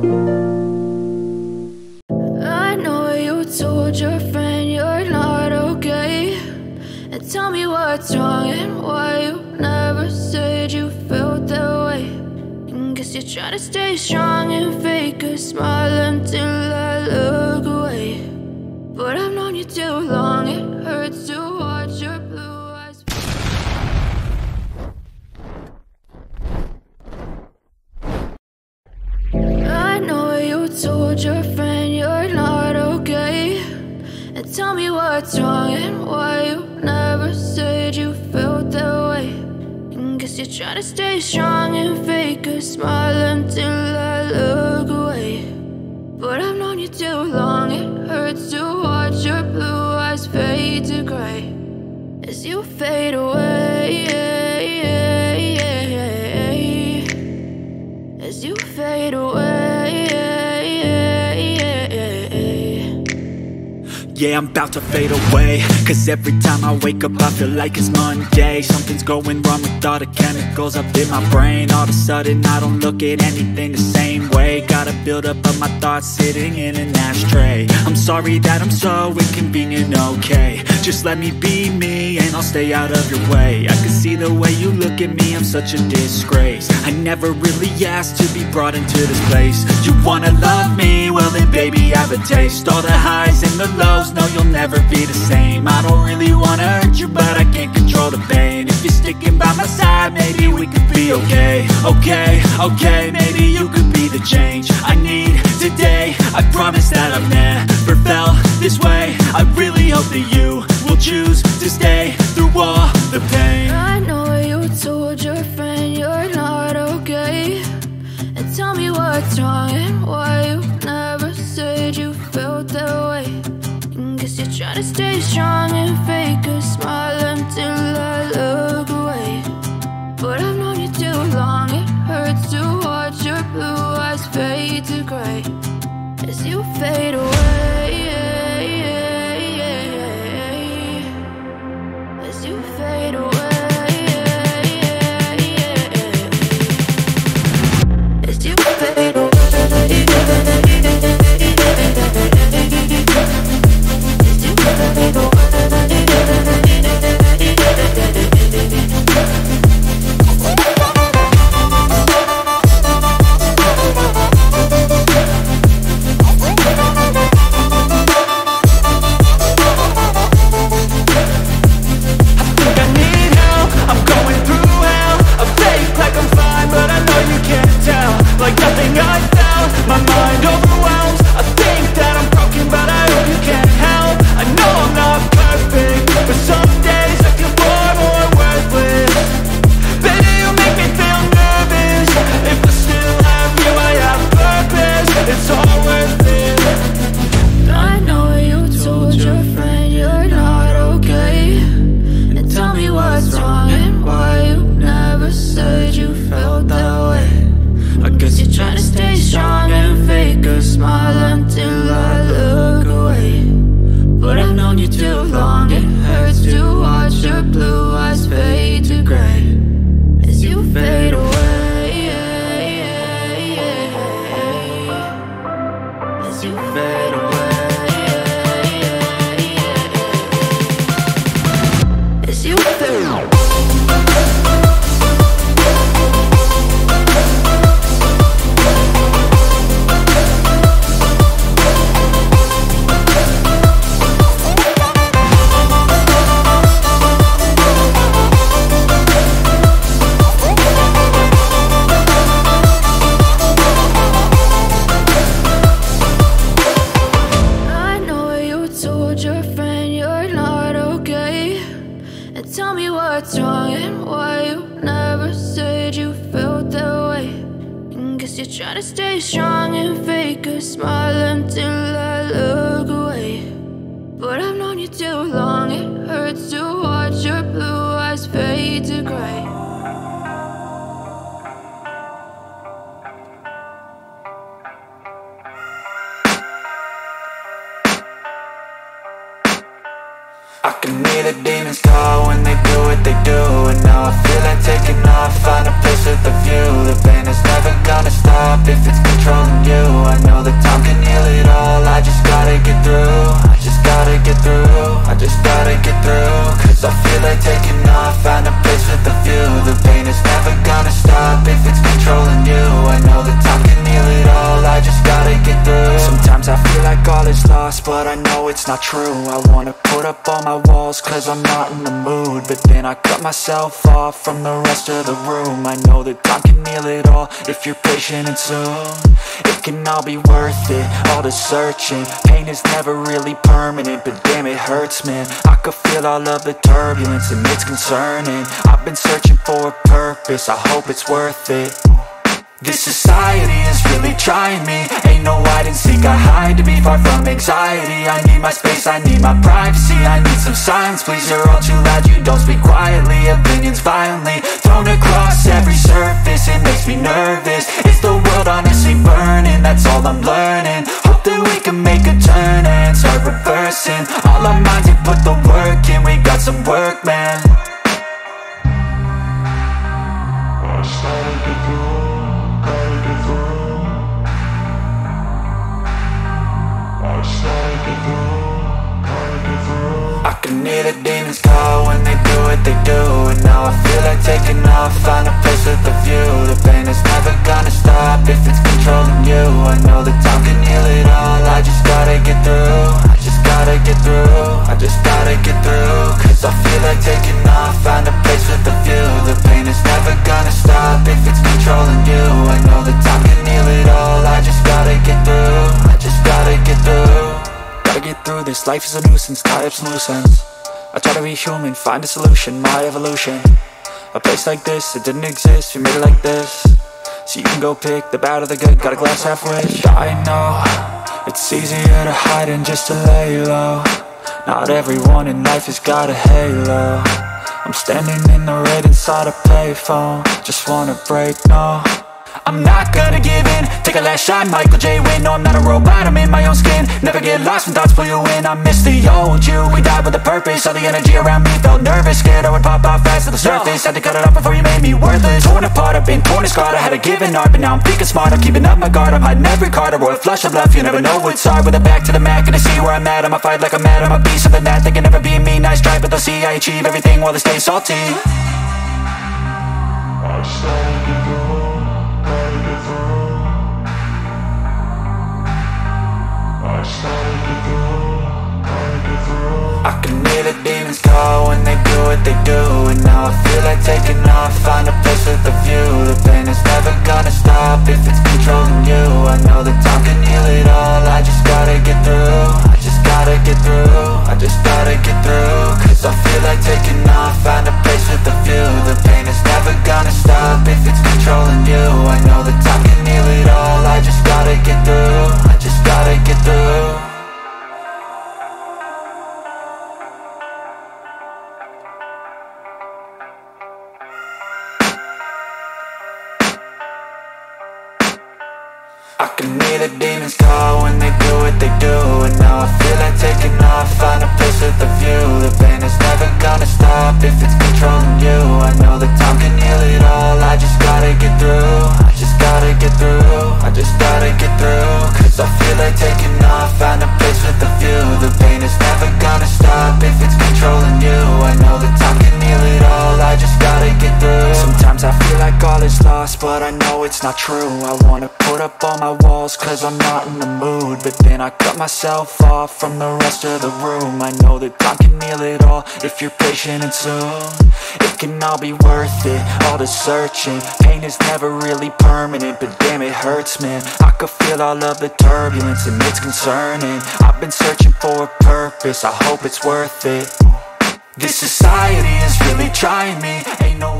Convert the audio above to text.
I know you told your friend you're not okay, and tell me what's wrong and why you never said you felt that way. And guess you're trying to stay strong and fake a smile until I look away. But I've known you too long, it hurts to watch your blue eyes. I know you told your friend you're not okay, and tell me what's wrong and why you never said you felt that way. And guess you're trying to stay strong and fake a smile until I look away. But I've known you too long, it hurts to watch your blue eyes fade to gray as you fade away, as you fade away. Yeah, I'm about to fade away, cause every time I wake up I feel like it's Monday. Something's going wrong with all the chemicals up in my brain. All of a sudden I don't look at anything the same way. Got a build up of my thoughts sitting in an ashtray. I'm sorry that I'm so inconvenient, okay. Just let me be me and I'll stay out of your way. I can see the way you look at me, I'm such a disgrace. I never really asked to be brought into this place. You wanna love me? Well then baby have a taste. All the highs and the lows, no, you'll never be the same. I don't really wanna hurt you, but I can't control the pain. If you're sticking by my side, maybe we could be okay. Okay, maybe you could be the change I need today. I promise that I've never felt this way. I really hope that you will choose to stay through all the pain. I know you told your friend you're not okay, and tell me what's wrong and why you never said you felt that way. Guess you're trying to stay strong and fake a smile until I look away. But I've known you too long, it hurts to watch your blue eyes fade to gray as you fade away, as you fade away, as you fade away. I can hear the demons call when they do what they do. And now I feel like taking off, find a place with a view. The pain is never gonna stop if it's controlling you. feel like taking off, find a place with a view. The pain is never gonna stop if it's controlling you. I know that time can heal it all, I just gotta get through. Sometimes I feel like all is lost, but I know it's not true. I wanna put up all my walls cause I'm not in the mood, but then I cut myself off from the rest of the room. I know that time can heal it all if you're patient, and soon it can all be worth it, all the searching. Pain is never really permanent, but damn it hurts, man. I could feel all of the turbulence and it's concerning. I've been searching for a purpose, I hope it's worth it. This society is really trying me. Ain't no hide and seek, I hide to be far from anxiety. I need my space, I need my privacy, I need some silence, please. You're all too loud, you don't speak quietly. Opinions violently thrown across every surface, it makes me nervous. Is the world honestly burning? That's all I'm learning. Hope that we can make a turn and start reversing. All our minds and put the work in, we got some work, man. I started to do. I can hear the demons call when they do what they do, and now I feel like taking off, find a place with a view. The pain is never gonna stop if it's controlling you. I know that time can heal it all, I just gotta get through. I just gotta get through, I just gotta get through. Cause I feel like taking off, find a place with a view. The pain is never gonna stop if it's controlling you. I know that time can heal it all, I just gotta get through. I just gotta get through. Gotta get through this, life is a nuisance, tie up some loose ends. I try to be human, find a solution, my evolution. A place like this, it didn't exist, we made it like this. So you can go pick the bad or the good, got a glass half wish. I know, it's easier to hide than just to lay low. Not everyone in life has got a halo. I'm standing in the red inside a payphone, just wanna break, no. I'm not gonna give in, take a last shot, Michael J. Win. No, I'm not a robot, I'm in my own skin. Never get lost when thoughts pull you in. I miss the old you, we died with a purpose. All the energy around me felt nervous, scared I would pop out fast to the surface. Had to cut it off before you made me worthless. Torn apart, I've been torn and scarred. I had a given art, but now I'm thinking smart. I'm keeping up my guard, I'm hiding every card. A royal flush of love, you never know what's hard. With a back to the mat, gonna see where I'm at. I'ma fight like I'm mad, I'm a piece of the net. They can never be me, nice try, but they'll see I achieve everything while they stay salty. I started to do. I can hear the demons call when they do what they do, and now I feel like taking off, find a place with a view. The pain is never gonna stop if it's controlling you. I know that time can heal it all, I just gotta get through. I just gotta get through, I just gotta get through. Cause I feel like taking off, find a place with a view. The pain is never gonna stop if it's controlling you. I know that time can heal it all, I just gotta get through. I just gotta get through. I can hear the demons call when they do what they do, and now I feel like taking off, find a place with a view. The pain is never gonna stop if it's controlling you. I know that time can heal it all, I just gotta get through. I just gotta get through, I just gotta get through. Cause I feel like taking off, find a place with a view. The pain is never gonna stop if it's controlling you. I know that time can heal it all, I just gotta get through. Sometimes I feel like all is lost, but I know it's not true. I wanna put up all my walls cause I'm not in the mood, but then I cut myself off from the rest of the room. I know that time can heal it all if you're patient, and soon it can all be worth it, all the searching. Pain is never really permanent, but damn it hurts, man. I could feel all of the turbulence and it's concerning. I've been searching for a purpose, I hope it's worth it. This society is really trying me, ain't no